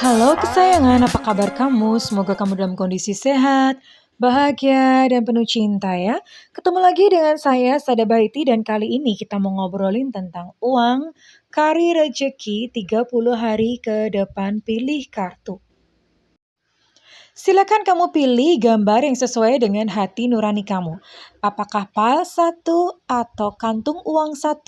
Halo kesayangan, apa kabar kamu? Semoga kamu dalam kondisi sehat, bahagia, dan penuh cinta ya. Ketemu lagi dengan saya, Sada Baiti, dan kali ini kita mau ngobrolin tentang uang, karir rezeki 30 hari ke depan, pilih kartu. Silakan kamu pilih gambar yang sesuai dengan hati nurani kamu. Apakah pile 1 atau kantung uang 1,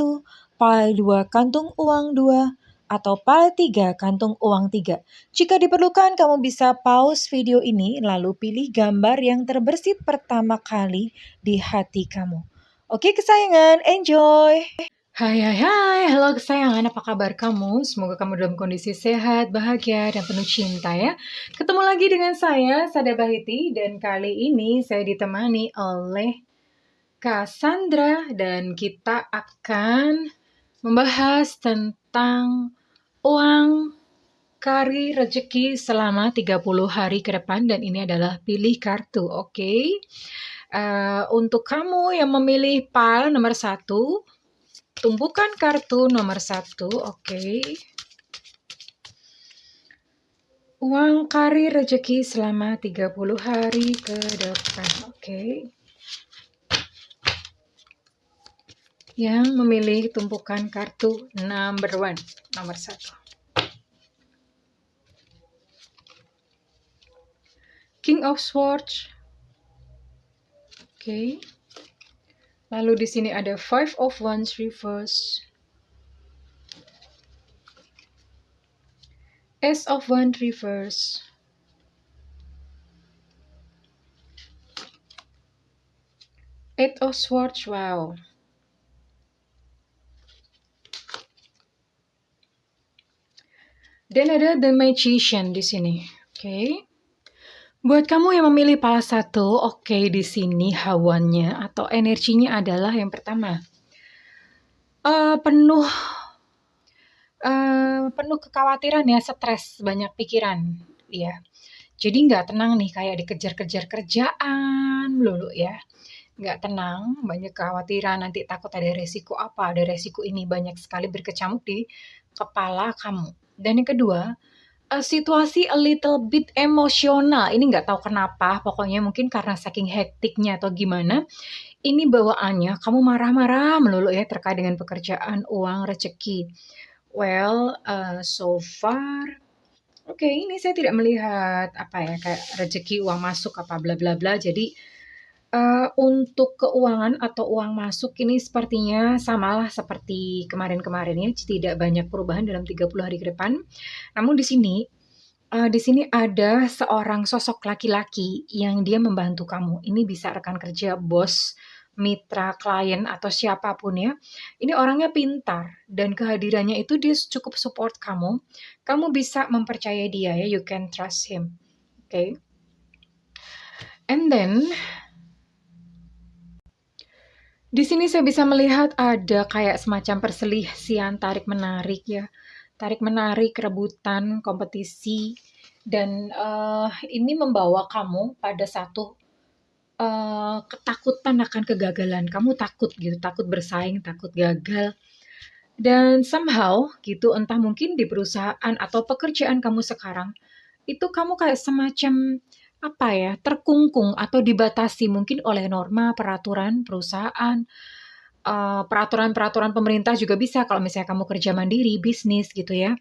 pile 2 kantung uang 2, atau pile 3 kantung uang 3. Jika diperlukan kamu bisa pause video ini lalu pilih gambar yang terbersit pertama kali di hati kamu. Oke kesayangan, enjoy! Hai, halo kesayangan, apa kabar kamu? Semoga kamu dalam kondisi sehat, bahagia, dan penuh cinta ya. Ketemu lagi dengan saya, Sada Bahiti, dan kali ini saya ditemani oleh Cassandra, dan kita akan membahas tentang uang, karir, rezeki selama 30 hari ke depan, dan ini adalah pilih kartu, oke? Untuk kamu yang memilih pile nomor 1, tumbuhkan kartu nomor 1, oke. Uang, karir, rezeki selama 30 hari ke depan, oke. Yang memilih tumpukan kartu number 1, nomor 1. King of Swords, oke. Lalu di sini ada Five of Wands reverse, Ace of Wands reverse, Eight of Swords, wow. Dan ada The Magician di sini, oke. Buat kamu yang memilih pala 1, oke, di sini hawannya atau energinya adalah yang pertama, penuh kekhawatiran ya, stres, banyak pikiran, ya. Jadi nggak tenang nih, kayak dikejar-kejar kerjaan melulu ya. Nggak tenang, banyak kekhawatiran, nanti takut ada resiko apa, ada resiko ini, banyak sekali berkecamuk di kepala kamu. Dan yang kedua, situasi a little bit emosional, ini nggak tahu kenapa, pokoknya mungkin karena saking hektiknya atau gimana, ini bawaannya kamu marah-marah melulu ya terkait dengan pekerjaan, uang, rezeki. Well, so far, oke, ini saya tidak melihat apa ya, kayak rezeki, uang masuk, apa bla bla bla. Jadi untuk keuangan atau uang masuk ini sepertinya samalah seperti kemarin-kemarin ya, tidak banyak perubahan dalam 30 hari ke depan. Namun di sini ada seorang sosok laki-laki yang dia membantu kamu. Ini bisa rekan kerja, bos, mitra, klien, atau siapapun ya. Ini orangnya pintar dan kehadirannya itu dia cukup support kamu. Kamu bisa mempercayai dia ya, you can trust him. Okay. And then di sini saya bisa melihat ada kayak semacam perselisihan tarik-menarik ya. Tarik-menarik, rebutan, kompetisi, dan ini membawa kamu pada satu ketakutan akan kegagalan. Kamu takut gitu, takut bersaing, takut gagal. Dan somehow gitu, entah mungkin di perusahaan atau pekerjaan kamu sekarang, itu kamu kayak semacam apa ya, terkungkung atau dibatasi mungkin oleh norma, peraturan perusahaan, peraturan-peraturan pemerintah juga bisa kalau misalnya kamu kerja mandiri, bisnis gitu ya.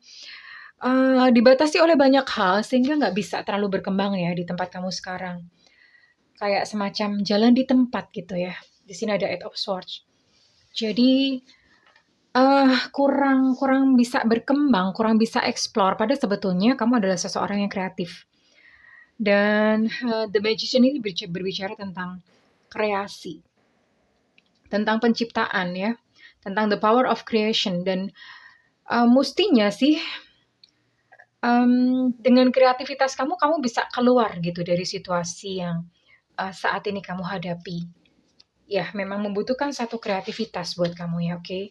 Dibatasi oleh banyak hal sehingga nggak bisa terlalu berkembang ya di tempat kamu sekarang. Kayak semacam jalan di tempat gitu ya. Di sini ada Eight of Swords. Jadi kurang bisa berkembang, kurang bisa explore, padahal sebetulnya kamu adalah seseorang yang kreatif. Dan The Magician ini berbicara tentang kreasi, tentang penciptaan ya, tentang the power of creation. Dan mestinya sih dengan kreativitas kamu bisa keluar gitu dari situasi yang saat ini kamu hadapi. Ya, memang membutuhkan satu kreativitas buat kamu ya, oke?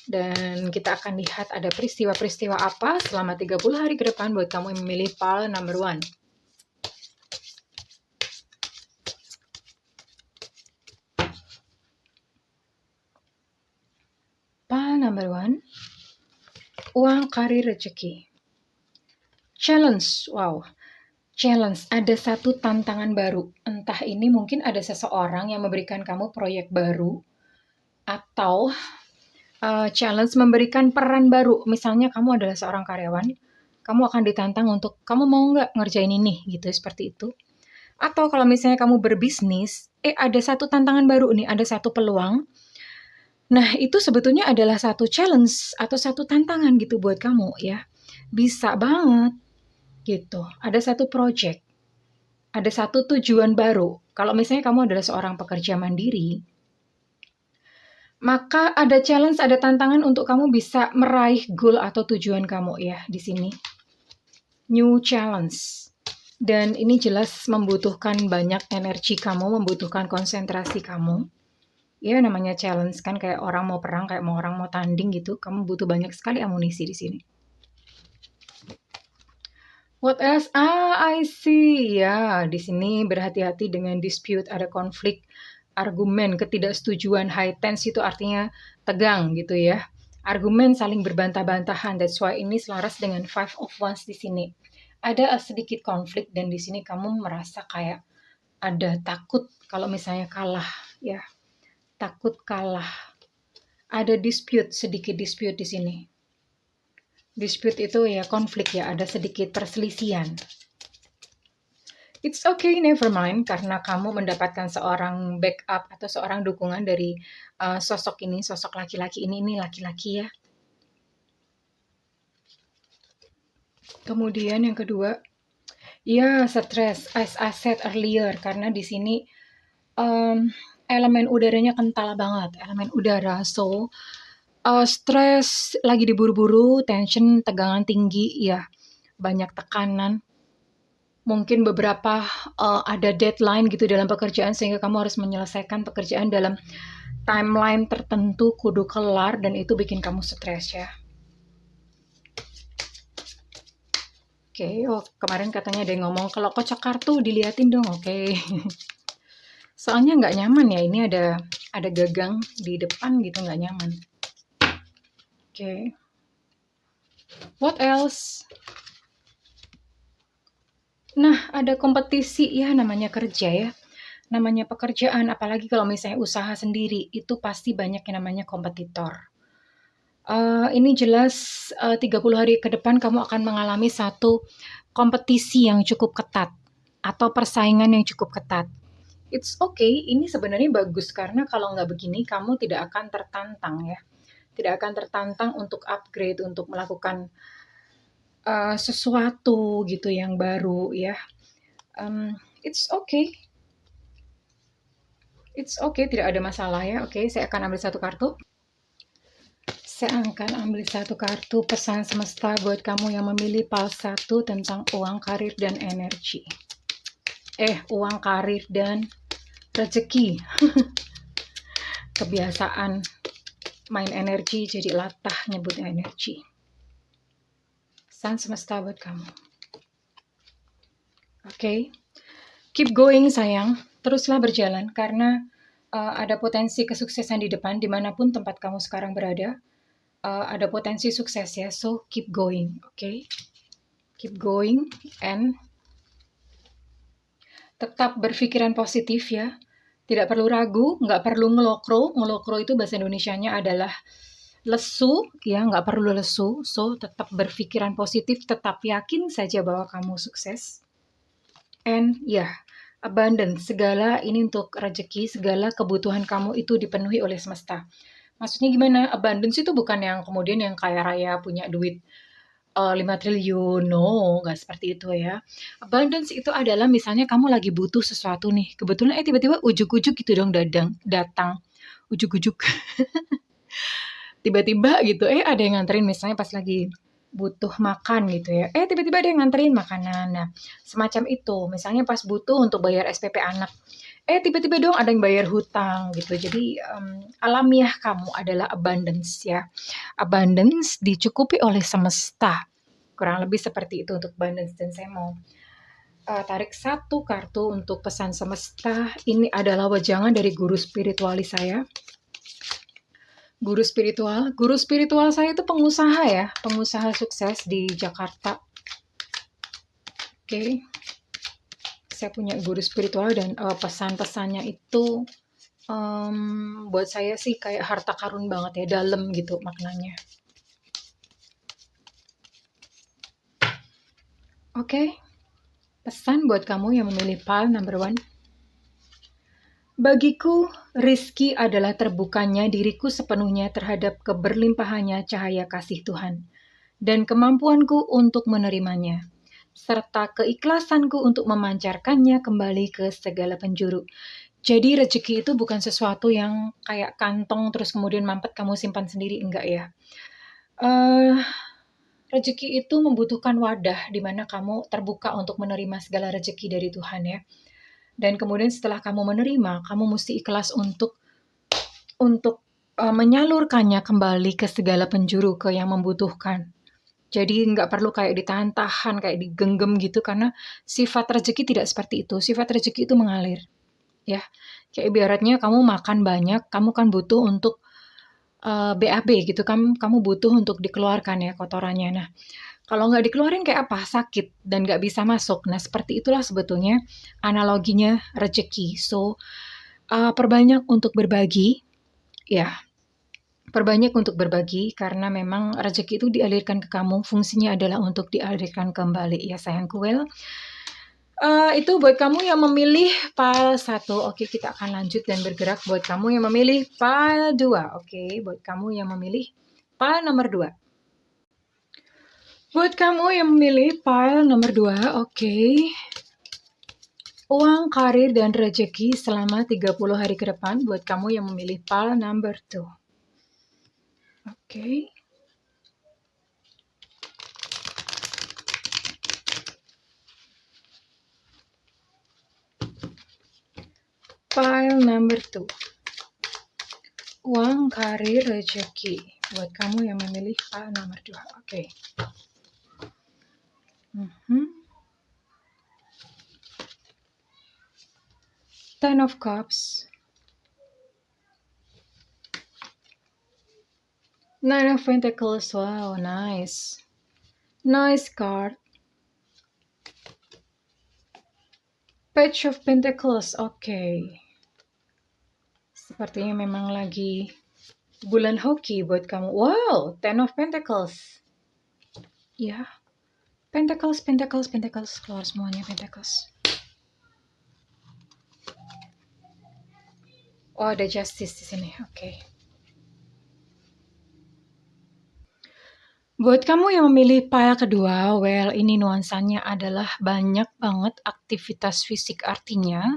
Dan kita akan lihat ada peristiwa-peristiwa apa selama 30 hari ke depan buat kamu yang memilih pile number 1. Pile number 1, uang, karir, rezeki. Challenge, wow. Challenge, ada satu tantangan baru. Entah ini mungkin ada seseorang yang memberikan kamu proyek baru, atau challenge memberikan peran baru. Misalnya kamu adalah seorang karyawan, kamu akan ditantang untuk, kamu mau nggak ngerjain ini, gitu, seperti itu. Atau kalau misalnya kamu berbisnis, ada satu tantangan baru nih, ada satu peluang. Nah, itu sebetulnya adalah satu challenge atau satu tantangan gitu buat kamu ya. Bisa banget gitu. Ada satu project, ada satu tujuan baru. Kalau misalnya kamu adalah seorang pekerja mandiri, maka ada challenge, ada tantangan untuk kamu bisa meraih goal atau tujuan kamu ya di sini. New challenge. Dan ini jelas membutuhkan banyak energi kamu, membutuhkan konsentrasi kamu. Ya namanya challenge kan, kayak orang mau perang, kayak mau orang mau tanding gitu. Kamu butuh banyak sekali amunisi di sini. What else? I see. Ya, di sini berhati-hati dengan dispute, ada konflik, argumen, ketidaksetujuan, high tense itu artinya tegang gitu ya. Argumen saling berbantah-bantahan. That's why ini selaras dengan Five of Wands di sini. Ada sedikit konflik dan di sini kamu merasa kayak ada takut kalau misalnya kalah ya. Takut kalah. Ada dispute, sedikit dispute di sini. Dispute itu ya konflik ya, ada sedikit perselisihan. It's okay, never mind, karena kamu mendapatkan seorang backup atau seorang dukungan dari sosok ini, sosok laki-laki ini laki-laki ya. Kemudian yang kedua, ya stres, as I said earlier, karena di sini elemen udaranya kental banget, elemen udara, so stres, lagi diburu-buru, tension, tegangan tinggi, ya banyak tekanan. Mungkin beberapa ada deadline gitu dalam pekerjaan sehingga kamu harus menyelesaikan pekerjaan dalam timeline tertentu, kudu kelar, dan itu bikin kamu stres ya. Oke, kemarin katanya ada yang ngomong kalau kocak kartu diliatin dong, oke. Soalnya nggak nyaman ya, ini ada gagang di depan gitu, nggak nyaman. Oke. What else? Nah, ada kompetisi ya, namanya kerja ya. Namanya pekerjaan, apalagi kalau misalnya usaha sendiri, itu pasti banyak yang namanya kompetitor. Ini jelas 30 hari ke depan kamu akan mengalami satu kompetisi yang cukup ketat atau persaingan yang cukup ketat. It's okay, ini sebenarnya bagus karena kalau nggak begini kamu tidak akan tertantang ya. Tidak akan tertantang untuk upgrade, untuk melakukan sesuatu gitu yang baru ya. It's okay. It's okay, tidak ada masalah ya. Oke, saya akan ambil satu kartu. Saya akan ambil satu kartu pesan semesta buat kamu yang memilih pals 1 tentang uang, karir, dan energi. Uang, karir, dan rezeki. Kebiasaan main energi jadi latah nyebutnya energi. Pesan semesta buat kamu. Oke. Keep going sayang. Teruslah berjalan karena ada potensi kesuksesan di depan dimanapun tempat kamu sekarang berada. Ada potensi sukses ya, so keep going, okay? Keep going and tetap berpikiran positif ya. Tidak perlu ragu, nggak perlu ngelokro. Ngelokro itu bahasa Indonesianya adalah lesu, ya nggak perlu lesu. So tetap berpikiran positif, tetap yakin saja bahwa kamu sukses. And abundance, segala ini untuk rezeki, segala kebutuhan kamu itu dipenuhi oleh semesta. Maksudnya gimana? Abundance itu bukan yang kemudian yang kaya raya punya duit 5 triliun, no, nggak seperti itu ya. Abundance itu adalah misalnya kamu lagi butuh sesuatu nih, kebetulan tiba-tiba ujuk-ujuk gitu dong datang, ujuk-ujuk. Tiba-tiba gitu, ada yang nganterin misalnya pas lagi butuh makan gitu ya, tiba-tiba ada yang nganterin makanan. Nah, semacam itu, misalnya pas butuh untuk bayar SPP anak, tiba-tiba dong ada yang bayar hutang gitu. Jadi alamiah kamu adalah abundance ya. Abundance dicukupi oleh semesta. Kurang lebih seperti itu untuk abundance. Dan saya mau tarik satu kartu untuk pesan semesta. Ini adalah wejangan dari guru spiritualis saya. Guru spiritual saya itu pengusaha ya, pengusaha sukses di Jakarta. Oke, saya punya guru spiritual dan pesan-pesannya itu buat saya sih kayak harta karun banget ya, dalam gitu maknanya. Oke, pesan buat kamu yang memilih pile number 1. Bagiku, rizki adalah terbukanya diriku sepenuhnya terhadap keberlimpahannya cahaya kasih Tuhan, dan kemampuanku untuk menerimanya, serta keikhlasanku untuk memancarkannya kembali ke segala penjuru. Jadi rezeki itu bukan sesuatu yang kayak kantong terus kemudian mampet kamu simpan sendiri, enggak ya. Eh, Rezeki itu membutuhkan wadah di mana kamu terbuka untuk menerima segala rezeki dari Tuhan ya. Dan kemudian setelah kamu menerima, kamu mesti ikhlas untuk menyalurkannya kembali ke segala penjuru, ke yang membutuhkan. Jadi nggak perlu kayak ditahan-tahan, kayak digenggam gitu, karena sifat rezeki tidak seperti itu. Sifat rezeki itu mengalir, ya. Kayak ibaratnya kamu makan banyak, kamu kan butuh untuk BAB gitu kan, kamu butuh untuk dikeluarkan ya kotorannya. Nah, kalau nggak dikeluarin kayak apa? Sakit dan nggak bisa masuk. Nah, seperti itulah sebetulnya analoginya rezeki. So, perbanyak untuk berbagi, ya. Perbanyak untuk berbagi karena memang rezeki itu dialirkan ke kamu, fungsinya adalah untuk dialirkan kembali ya sayangku. Well, itu buat kamu yang memilih file 1. Oke, kita akan lanjut dan bergerak buat kamu yang memilih file 2. Oke, buat kamu yang memilih file nomor 2. Buat kamu yang memilih file nomor 2, oke. Uang, karir, dan rezeki selama 30 hari ke depan buat kamu yang memilih file number 2. Oke. File number 2. Uang, karir, rezeki. Buat kamu yang memilih file nomor 2. Oke. Ten of Cups. Nine of Pentacles. Wow, nice. Nice card. Page of Pentacles. Oke. Sepertinya memang lagi bulan hoki buat kamu. Wow, Ten of Pentacles. Ya. Pentacles, Pentacles, Pentacles. Keluar semuanya Pentacles. Oh, ada Justice di sini. Oke. Buat kamu yang memilih pile kedua, well, ini nuansanya adalah banyak banget aktivitas fisik. Artinya,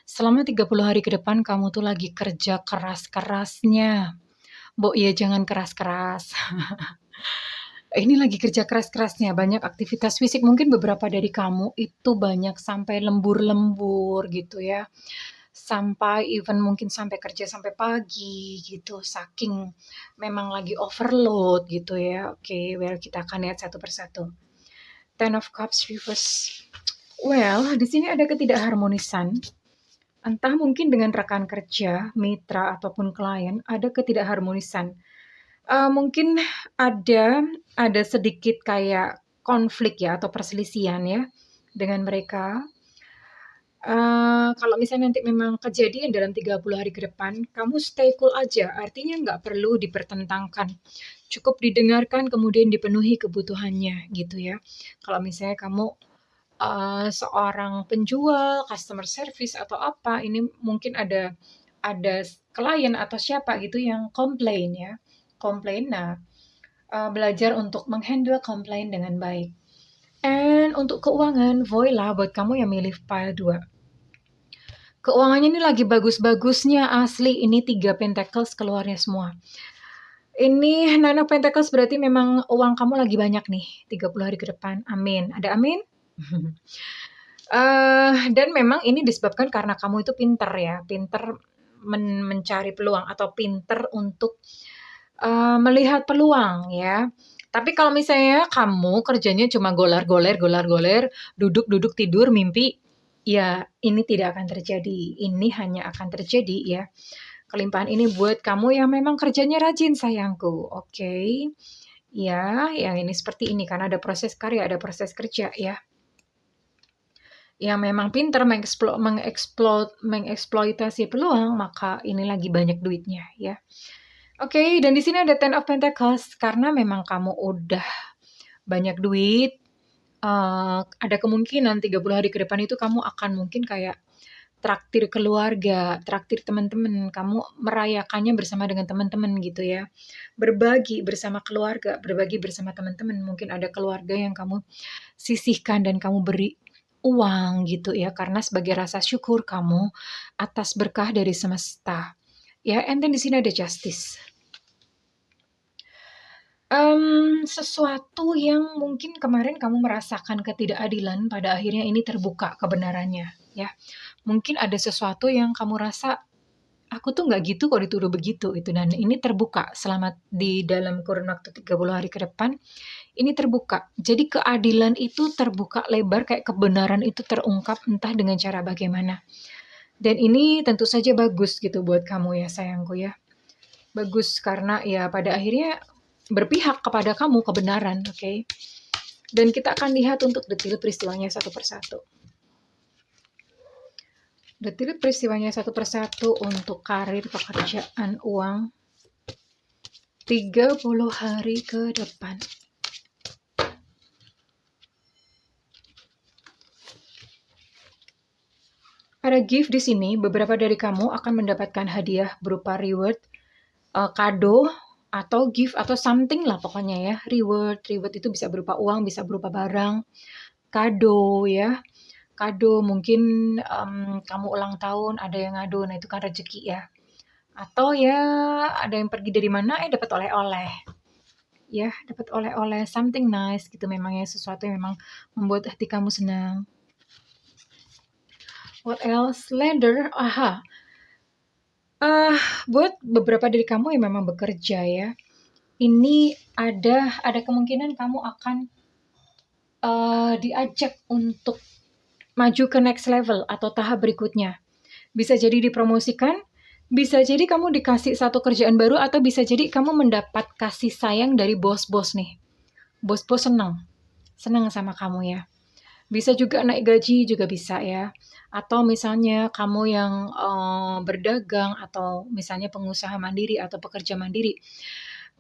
selama 30 hari ke depan kamu tuh lagi kerja keras-kerasnya. Bo, ya jangan keras-keras. Ini lagi kerja keras-kerasnya, banyak aktivitas fisik. Mungkin beberapa dari kamu itu banyak sampai lembur-lembur gitu ya. Sampai even mungkin sampai kerja sampai pagi gitu, saking memang lagi overload gitu ya. Oke, well kita akan lihat satu persatu. Ten of Cups reverse. Well, di sini ada ketidakharmonisan. Entah mungkin dengan rekan kerja, mitra ataupun klien, ada ketidakharmonisan. Mungkin ada sedikit kayak konflik ya atau perselisihan ya dengan mereka. Kalau misalnya nanti memang kejadian dalam 30 hari ke depan, kamu stay cool aja, artinya nggak perlu dipertentangkan. Cukup didengarkan kemudian dipenuhi kebutuhannya gitu ya. Kalau misalnya kamu seorang penjual, customer service atau apa, ini mungkin ada klien atau siapa gitu yang komplain ya. Komplain, nah belajar untuk menghandle komplain dengan baik. And untuk keuangan, voila buat kamu yang milih file 2. Keuangannya ini lagi bagus-bagusnya asli, ini 3 pentacles keluarnya semua. Ini Nine of Pentacles berarti memang uang kamu lagi banyak nih, 30 hari ke depan, amin. Ada amin? Dan memang ini disebabkan karena kamu itu pinter ya, pinter mencari peluang atau pinter untuk melihat peluang ya. Tapi kalau misalnya kamu kerjanya cuma golar-goler, duduk-duduk tidur, mimpi, ya ini tidak akan terjadi. Ini hanya akan terjadi ya. Kelimpahan ini buat kamu yang memang kerjanya rajin sayangku. Oke. Ya, yang ini seperti ini karena ada proses karya, ada proses kerja ya. yang memang pintar mengeksploitasi peluang, maka ini lagi banyak duitnya ya. Oke, dan di sini ada Ten of Pentacles karena memang kamu udah banyak duit. Ada kemungkinan 30 hari ke depan itu kamu akan mungkin kayak traktir keluarga, traktir teman-teman, kamu merayakannya bersama dengan teman-teman gitu ya. Berbagi bersama keluarga, berbagi bersama teman-teman. Mungkin ada keluarga yang kamu sisihkan dan kamu beri uang gitu ya, karena sebagai rasa syukur kamu atas berkah dari semesta. Ya, and then di sini ada Justice. Sesuatu yang mungkin kemarin kamu merasakan ketidakadilan, pada akhirnya ini terbuka kebenarannya ya. Mungkin ada sesuatu yang kamu rasa, aku tuh nggak gitu kok dituduh begitu itu, dan ini terbuka selama di dalam kurun waktu 30 hari ke depan, ini terbuka. Jadi keadilan itu terbuka lebar, kayak kebenaran itu terungkap entah dengan cara bagaimana. Dan ini tentu saja bagus gitu buat kamu ya sayangku ya. Bagus karena ya pada akhirnya berpihak kepada kamu kebenaran, oke? Dan kita akan lihat untuk detail peristiwanya satu persatu. Detail peristiwanya satu persatu untuk karir, pekerjaan, uang. 30 hari ke depan. Ada gift di sini, beberapa dari kamu akan mendapatkan hadiah berupa reward, kado, atau gift atau something lah pokoknya ya. Reward itu bisa berupa uang, bisa berupa barang, kado ya. Kado mungkin kamu ulang tahun ada yang ngado, nah itu kan rezeki ya. Atau ya ada yang pergi dari mana dapat oleh-oleh. Ya, dapat oleh-oleh something nice gitu, memang ya sesuatu yang memang membuat hati kamu senang. What else? Leather, buat beberapa dari kamu yang memang bekerja ya, ini ada kemungkinan kamu akan diajak untuk maju ke next level atau tahap berikutnya. Bisa jadi dipromosikan, bisa jadi kamu dikasih satu kerjaan baru, atau bisa jadi kamu mendapat kasih sayang dari bos-bos nih. Bos-bos senang sama kamu ya. Bisa juga naik gaji juga bisa ya. Atau misalnya kamu yang berdagang, atau misalnya pengusaha mandiri atau pekerja mandiri.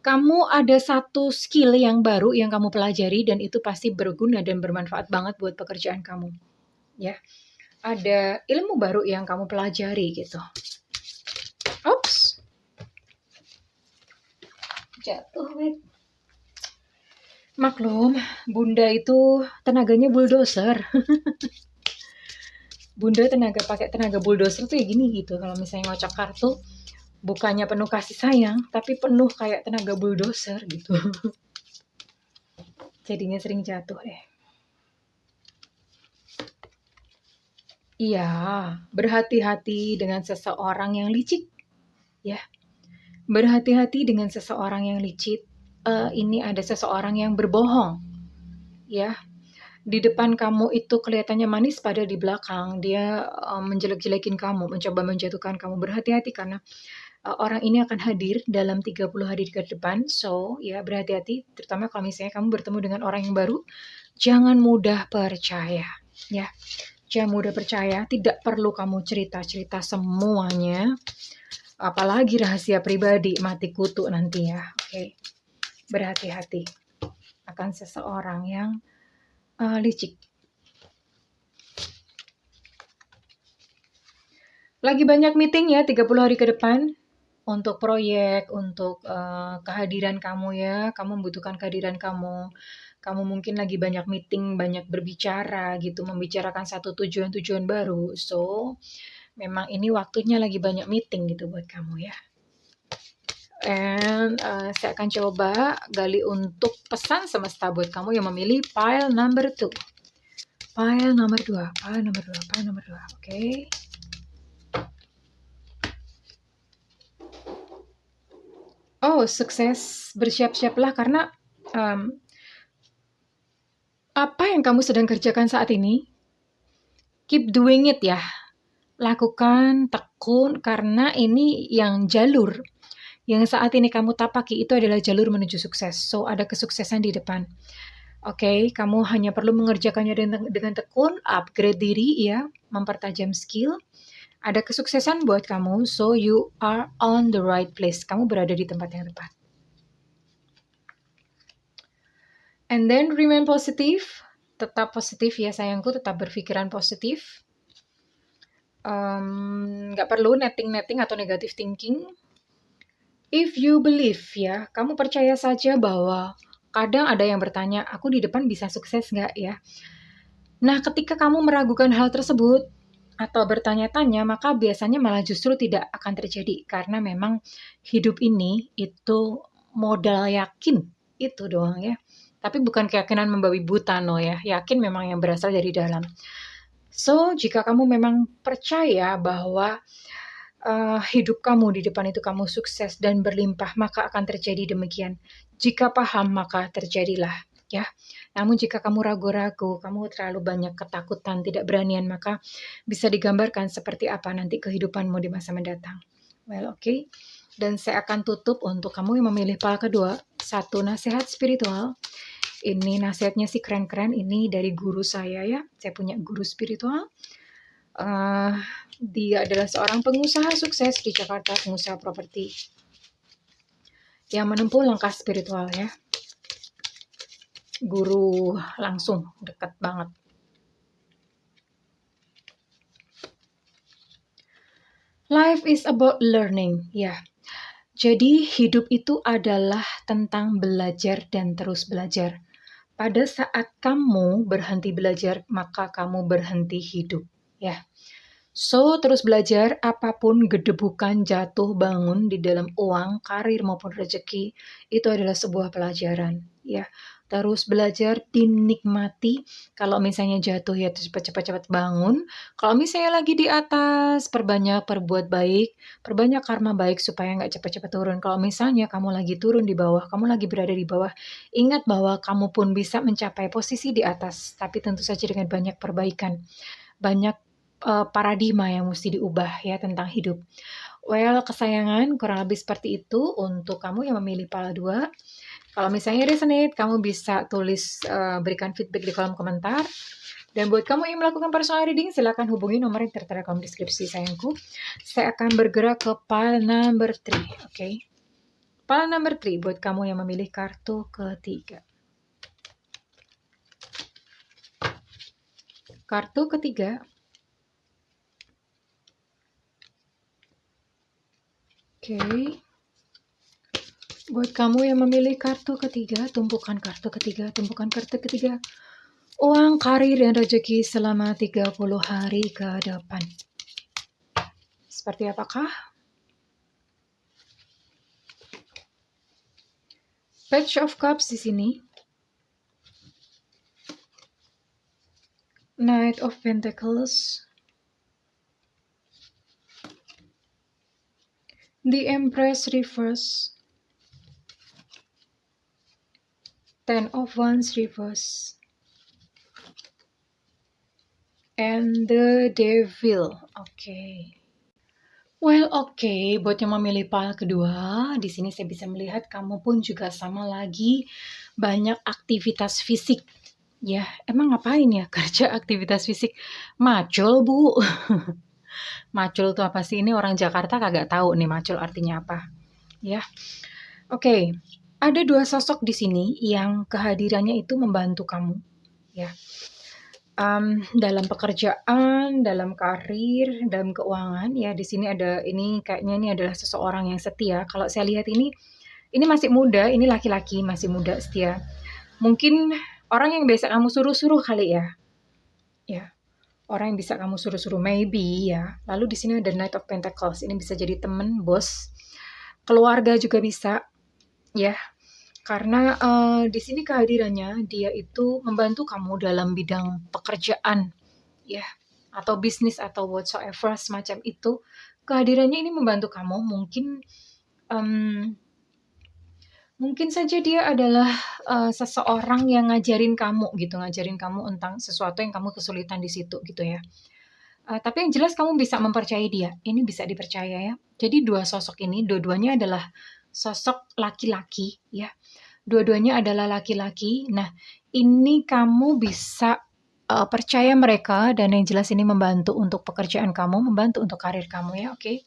Kamu ada satu skill yang baru yang kamu pelajari, dan itu pasti berguna dan bermanfaat banget buat pekerjaan kamu. Ya, ada ilmu baru yang kamu pelajari gitu. Oops, jatuh wait. Maklum, Bunda itu tenaganya bulldozer. Bunda pakai tenaga bulldozer tuh ya gini gitu. Kalau misalnya ngocok kartu, bukannya penuh kasih sayang, tapi penuh kayak tenaga bulldozer gitu. Jadinya sering jatuh deh. Iya, berhati-hati dengan seseorang yang licik. Ya, berhati-hati dengan seseorang yang licik. Ini ada seseorang yang berbohong. Ya, di depan kamu itu kelihatannya manis, pada di belakang dia menjelek-jelekin kamu, mencoba menjatuhkan kamu. Berhati-hati karena orang ini akan hadir dalam 30 hari ke depan. So, ya berhati-hati, terutama kalau misalnya kamu bertemu dengan orang yang baru, jangan mudah percaya. Ya, jangan mudah percaya, tidak perlu kamu cerita-cerita semuanya. Apalagi rahasia pribadi, mati kutu nanti ya. Oke. Berhati-hati akan seseorang yang licik. Lagi banyak meeting ya 30 hari ke depan untuk proyek, untuk kehadiran kamu ya. Kamu membutuhkan kehadiran kamu. Kamu mungkin lagi banyak meeting, banyak berbicara gitu, membicarakan satu tujuan-tujuan baru. So, memang ini waktunya lagi banyak meeting gitu buat kamu ya. And saya akan coba gali untuk pesan semesta buat kamu yang memilih pile number 2. Pile nomor 2, pile nomor 2, pile nomor 2. Oke. Oh, sukses. Bersiap-siaplah karena apa yang kamu sedang kerjakan saat ini, keep doing it ya. Lakukan, tekun, karena ini yang jalur yang saat ini kamu tapaki itu adalah jalur menuju sukses. So, ada kesuksesan di depan. Oke, kamu hanya perlu mengerjakannya dengan tekun, upgrade diri ya, mempertajam skill. Ada kesuksesan buat kamu, so you are on the right place. Kamu berada di tempat yang tepat. And then remain positive. Tetap positif ya sayangku, tetap berpikiran positif. Nggak perlu netting-netting atau negative thinking. If you believe ya, kamu percaya saja bahwa kadang ada yang bertanya, aku di depan bisa sukses nggak ya? Nah, ketika kamu meragukan hal tersebut atau bertanya-tanya, maka biasanya malah justru tidak akan terjadi. Karena memang hidup ini itu modal yakin, itu doang ya. Tapi bukan keyakinan membabi buta, no ya. Yakin memang yang berasal dari dalam. So, jika kamu memang percaya bahwa hidup kamu di depan itu kamu sukses dan berlimpah, maka akan terjadi demikian. Jika paham, maka terjadilah, ya. Namun jika kamu ragu-ragu, kamu terlalu banyak ketakutan, tidak beranian, maka bisa digambarkan seperti apa nanti kehidupanmu di masa mendatang. Well, okay. Dan saya akan tutup untuk kamu yang memilih pala kedua, satu nasihat spiritual. Ini nasihatnya sih keren-keren, ini dari guru saya ya. Saya punya guru spiritual. Dia adalah seorang pengusaha sukses di Jakarta, pengusaha properti yang menempuh langkah spiritual ya. Guru langsung, dekat banget. Life is about learning, ya. Jadi hidup itu adalah tentang belajar dan terus belajar. Pada saat kamu berhenti belajar, maka kamu berhenti hidup, ya. So, terus belajar apapun gedebukan, jatuh, bangun di dalam uang, karir maupun rezeki, itu adalah sebuah pelajaran. Ya, terus belajar dinikmati. Kalau misalnya jatuh ya cepat bangun. Kalau misalnya lagi di atas, perbuat baik, perbanyak karma baik supaya nggak cepat-cepat turun. Kalau misalnya kamu lagi turun di bawah, kamu lagi berada di bawah, ingat bahwa kamu pun bisa mencapai posisi di atas, tapi tentu saja dengan banyak perbaikan. Banyak paradigma yang mesti diubah ya tentang hidup. Well, kesayangan kurang lebih seperti itu untuk kamu yang memilih pala 2. Kalau misalnya resonate, kamu bisa tulis berikan feedback di kolom komentar. Dan buat kamu yang melakukan personal reading, silakan hubungi nomor yang tertera di deskripsi sayangku. Saya akan bergerak ke pile number 3, oke? Pile number 3 buat kamu yang memilih kartu ketiga. Kartu ketiga. Oke. Buat kamu yang memilih kartu ketiga, tumpukan kartu ketiga, tumpukan kartu ketiga. Uang, karir, dan rezeki selama 30 hari ke depan. Seperti apakah? Page of Cups di sini. Knight of Pentacles. The Empress reverse. Ten of Wands reverse. And the Devil. Oke. Well, oke. Buat yang memilih pile kedua, di sini saya bisa melihat kamu pun juga sama lagi banyak aktivitas fisik. Ya, emang ngapain ya kerja aktivitas fisik? Macul, Bu. Macul tuh apa sih? Ini orang Jakarta kagak tahu nih macul artinya apa. Ya. Oke. Ada dua sosok di sini yang kehadirannya itu membantu kamu. Ya. Dalam pekerjaan, dalam karir, dalam keuangan ya di sini ada ini kayaknya ini adalah seseorang yang setia. Kalau saya lihat ini masih muda, ini laki-laki masih muda setia. Mungkin orang yang biasa kamu suruh-suruh kali ya. Ya. Orang yang bisa kamu suruh-suruh maybe ya. Lalu di sini ada Knight of Pentacles. Ini bisa jadi teman, bos, keluarga juga bisa ya. Karena di sini kehadirannya dia itu membantu kamu dalam bidang pekerjaan ya atau bisnis atau whatsoever semacam itu. Kehadirannya ini membantu kamu mungkin saja dia adalah seseorang yang ngajarin kamu tentang sesuatu yang kamu kesulitan di situ gitu ya. Tapi yang jelas kamu bisa mempercayai dia. Ini bisa dipercaya ya. Jadi dua sosok ini dua-duanya adalah sosok laki-laki ya. dua-duanya adalah laki-laki. Nah, ini kamu bisa percaya mereka dan yang jelas ini membantu untuk pekerjaan kamu, membantu untuk karir kamu ya, oke?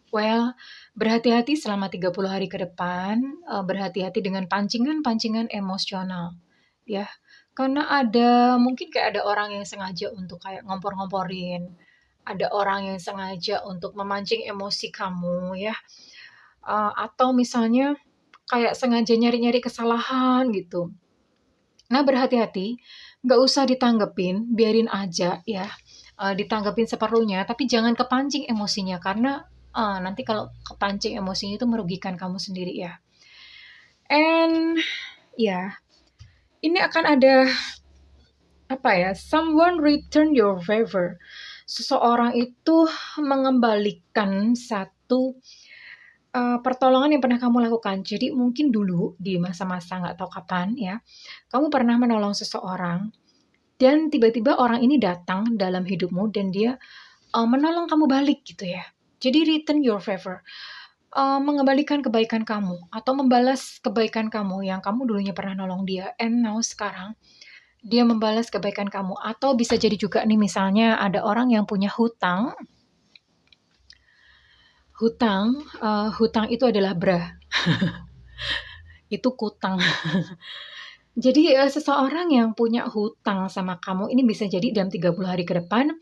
Well, berhati-hati selama 30 hari ke depan, berhati-hati dengan pancingan-pancingan emosional, ya. Karena mungkin kayak ada orang yang sengaja untuk kayak ngompor-ngomporin, ada orang yang sengaja untuk memancing emosi kamu ya, atau misalnya kayak sengaja nyari-nyari kesalahan gitu. Nah, berhati-hati, nggak usah ditanggepin, biarin aja ya, ditanggepin seperlunya, tapi jangan kepancing emosinya karena, nanti kalau kepancing emosinya itu merugikan kamu sendiri ya. And ya, ini akan ada apa ya? Someone return your favor. Seseorang itu mengembalikan satu pertolongan yang pernah kamu lakukan. Jadi mungkin dulu di masa-masa nggak tahu kapan ya, kamu pernah menolong seseorang dan tiba-tiba orang ini datang dalam hidupmu dan dia menolong kamu balik gitu ya. Jadi return your favor, mengembalikan kebaikan kamu atau membalas kebaikan kamu yang kamu dulunya pernah nolong dia, and now sekarang dia membalas kebaikan kamu. Atau bisa jadi juga nih misalnya ada orang yang punya hutang. Hutang itu adalah bra. Itu kutang. Jadi seseorang yang punya hutang sama kamu ini bisa jadi dalam 30 hari ke depan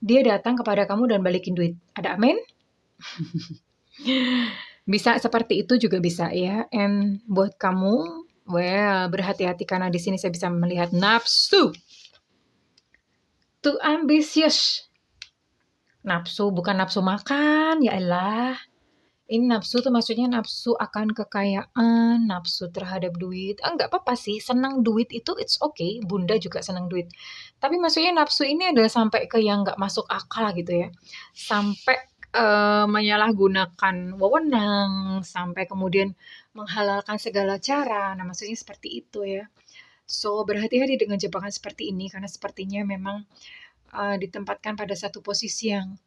dia datang kepada kamu dan balikin duit. Ada amin? Bisa seperti itu juga bisa ya. And buat kamu, well, berhati-hati karena di sini saya bisa melihat nafsu. Too ambitious. Nafsu bukan nafsu makan, ya elah. Ini nafsu tuh maksudnya nafsu akan kekayaan, nafsu terhadap duit. Nggak apa-apa sih, senang duit itu it's okay, bunda juga senang duit. Tapi maksudnya nafsu ini adalah sampai ke yang nggak masuk akal gitu ya. Sampai menyalahgunakan wewenang, sampai kemudian menghalalkan segala cara. Nah, maksudnya seperti itu ya. So, berhati-hati dengan jebakan seperti ini karena sepertinya memang ditempatkan pada satu posisi yang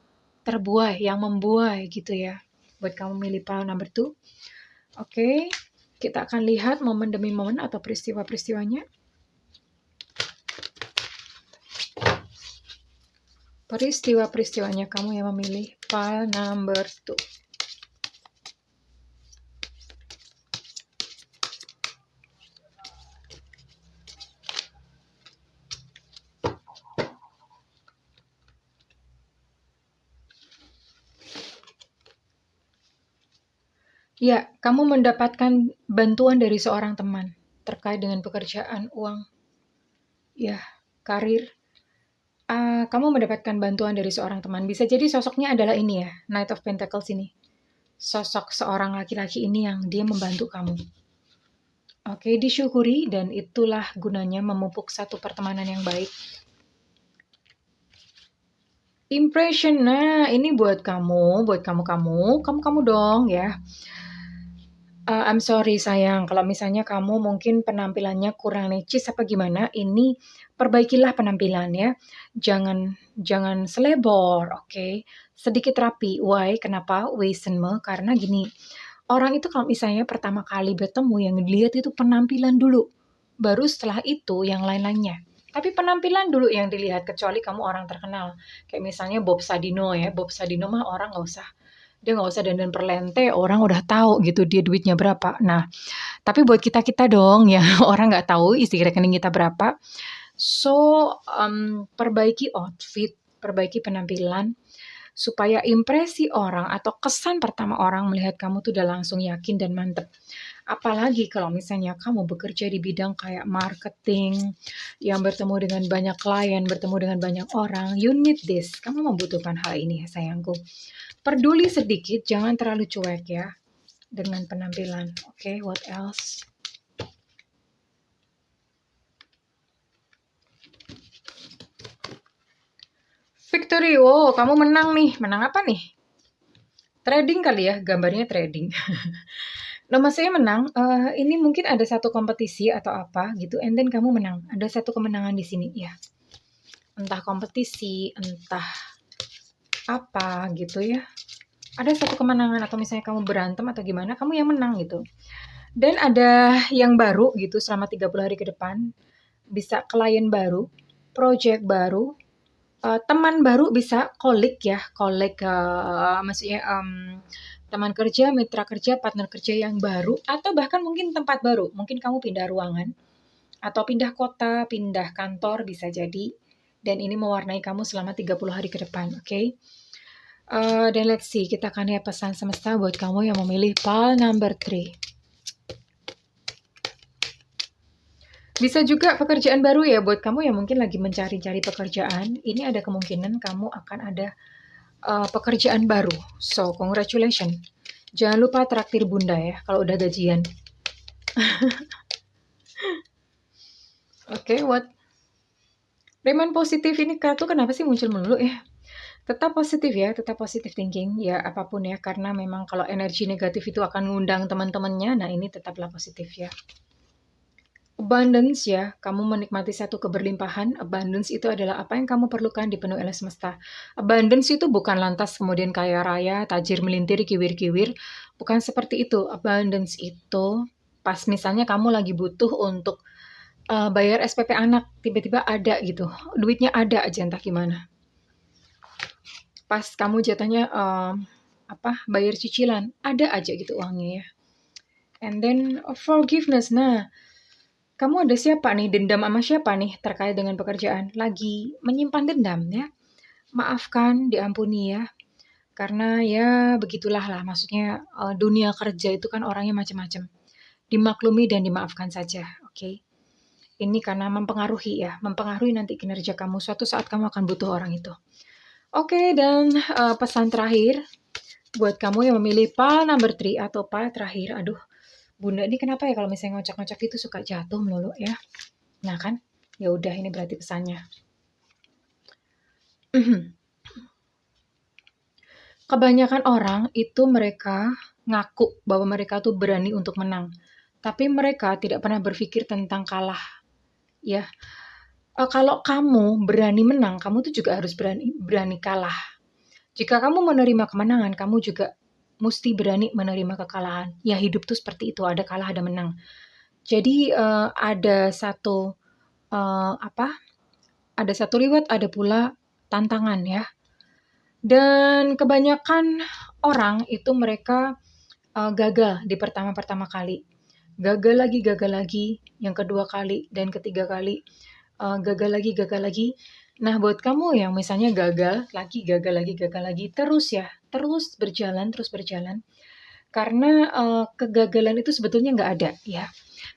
terbuai, yang membuai gitu ya. Buat kamu milih pile number 2. Oke, kita akan lihat momen demi momen atau peristiwa-peristiwanya. Peristiwa-peristiwanya kamu yang memilih pile number 2. Ya, kamu mendapatkan bantuan dari seorang teman terkait dengan pekerjaan, uang, ya, karir. Kamu mendapatkan bantuan dari seorang teman. Bisa jadi sosoknya adalah ini ya, Knight of Pentacles ini. Sosok seorang laki-laki ini yang dia membantu kamu. Oke, disyukuri dan itulah gunanya memupuk satu pertemanan yang baik. Impression, nah ini buat kamu dong ya. I'm sorry sayang, kalau misalnya kamu mungkin penampilannya kurang necis apa gimana, ini perbaikilah penampilan ya. Jangan selebor, oke? Sedikit rapi. Why? Kenapa? Wissenme, karena gini, orang itu kalau misalnya pertama kali bertemu yang dilihat itu penampilan dulu, baru setelah itu yang lain-lainnya. Tapi penampilan dulu yang dilihat, kecuali kamu orang terkenal. Kayak misalnya Bob Sadino ya, Bob Sadino mah orang dia nggak usah dandan perlente, orang udah tahu gitu dia duitnya berapa. Nah, tapi buat kita-kita dong ya, orang nggak tahu isi rekening kita berapa. So, perbaiki outfit, perbaiki penampilan, supaya impresi orang atau kesan pertama orang melihat kamu tuh udah langsung yakin dan mantep. Apalagi kalau misalnya kamu bekerja di bidang kayak marketing, yang bertemu dengan banyak klien, bertemu dengan banyak orang, you need this. Kamu membutuhkan hal ini, sayangku. Peduli sedikit, jangan terlalu cuek ya dengan penampilan. Oke, what else? Victory, wow, kamu menang nih. Menang apa nih? Trading kali ya, gambarnya trading. Nah, maksudnya menang, ini mungkin ada satu kompetisi atau apa gitu, and then kamu menang. Ada satu kemenangan di sini, ya. Entah kompetisi, entah apa gitu ya. Ada satu kemenangan atau misalnya kamu berantem atau gimana, kamu yang menang gitu. Dan ada yang baru gitu selama 30 hari ke depan, bisa klien baru, project baru, teman baru, bisa kolik ya, kolik, maksudnya, teman kerja, mitra kerja, partner kerja yang baru, atau bahkan mungkin tempat baru. Mungkin kamu pindah ruangan, atau pindah kota, pindah kantor, bisa jadi. Dan ini mewarnai kamu selama 30 hari ke depan, oke? Dan let's see, kita akan lihat pesan semesta buat kamu yang memilih pile number 3. Bisa juga pekerjaan baru ya buat kamu yang mungkin lagi mencari-cari pekerjaan. Ini ada kemungkinan kamu akan ada pekerjaan baru. So, congratulations. Jangan lupa traktir bunda ya kalau udah gajian. Oke, what? Remind positif ini kartu kenapa sih muncul melulu ya? Tetap positif ya, tetap positive thinking ya apapun ya, karena memang kalau energi negatif itu akan ngundang teman-temannya. Nah, ini tetaplah positif ya. Abundance ya, kamu menikmati satu keberlimpahan. Abundance itu adalah apa yang kamu perlukan dipenuhi oleh semesta. Abundance itu bukan lantas kemudian kaya raya, tajir melintir, kiwir-kiwir. Bukan seperti itu. Abundance itu pas misalnya kamu lagi butuh untuk bayar SPP anak, tiba-tiba ada gitu. Duitnya ada aja entah gimana. Pas kamu jatahnya bayar cicilan, ada aja gitu uangnya ya. And then forgiveness. Nah, kamu ada siapa nih, dendam sama siapa nih terkait dengan pekerjaan? Lagi menyimpan dendam ya? Maafkan, diampuni ya. Karena ya begitulah lah, maksudnya dunia kerja itu kan orangnya macam-macam. Dimaklumi dan dimaafkan saja, oke? Ini karena mempengaruhi ya, mempengaruhi nanti kinerja kamu. Suatu saat kamu akan butuh orang itu. Oke, dan pesan terakhir buat kamu yang memilih pile number 3 atau pile terakhir. Aduh, bunda ini kenapa ya kalau misalnya ngocok-ngocok itu suka jatuh melulu ya? Nah kan, ya udah ini berarti pesannya. Kebanyakan orang itu mereka ngaku bahwa mereka tuh berani untuk menang, tapi mereka tidak pernah berpikir tentang kalah. Ya, kalau kamu berani menang, kamu tuh juga harus berani kalah. Jika kamu menerima kemenangan, kamu juga mesti berani menerima kekalahan. Ya hidup tuh seperti itu, ada kalah ada menang. Jadi ada satu riwayat, ada pula tantangan ya. Dan kebanyakan orang itu mereka gagal di pertama kali. Gagal lagi, yang kedua kali, dan ketiga kali. Gagal lagi. Nah, buat kamu yang misalnya gagal lagi, terus ya, terus berjalan. Karena kegagalan itu sebetulnya nggak ada ya.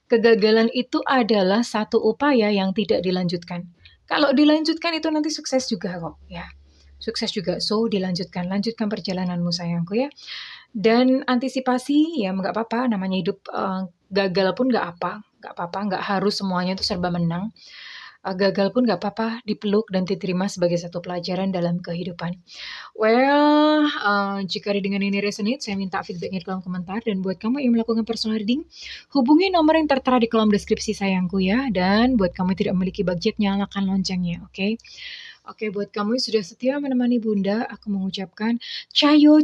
Kegagalan itu adalah satu upaya yang tidak dilanjutkan. Kalau dilanjutkan itu nanti sukses juga kok ya. Sukses juga, so lanjutkan perjalananmu sayangku ya. Dan antisipasi ya nggak apa-apa, namanya hidup gagal pun nggak apa-apa, nggak harus semuanya itu serba menang. Gagal pun nggak apa-apa, dipeluk dan diterima sebagai satu pelajaran dalam kehidupan. Well, jika dengan ini resonate, saya minta feedbacknya di kolom komentar. Dan buat kamu yang melakukan personal reading, hubungi nomor yang tertera di kolom deskripsi sayangku ya. Dan buat kamu yang tidak memiliki budget, nyalakan loncengnya, oke? Oke, buat kamu yang sudah setia menemani Bunda, aku mengucapkan cayo,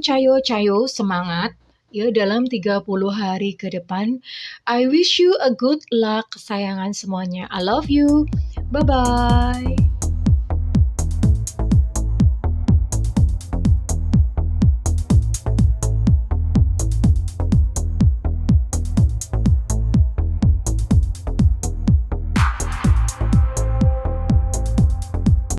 semangat ya dalam 30 hari ke depan. I wish you a good luck kesayangan semuanya. I love you. Bye-bye.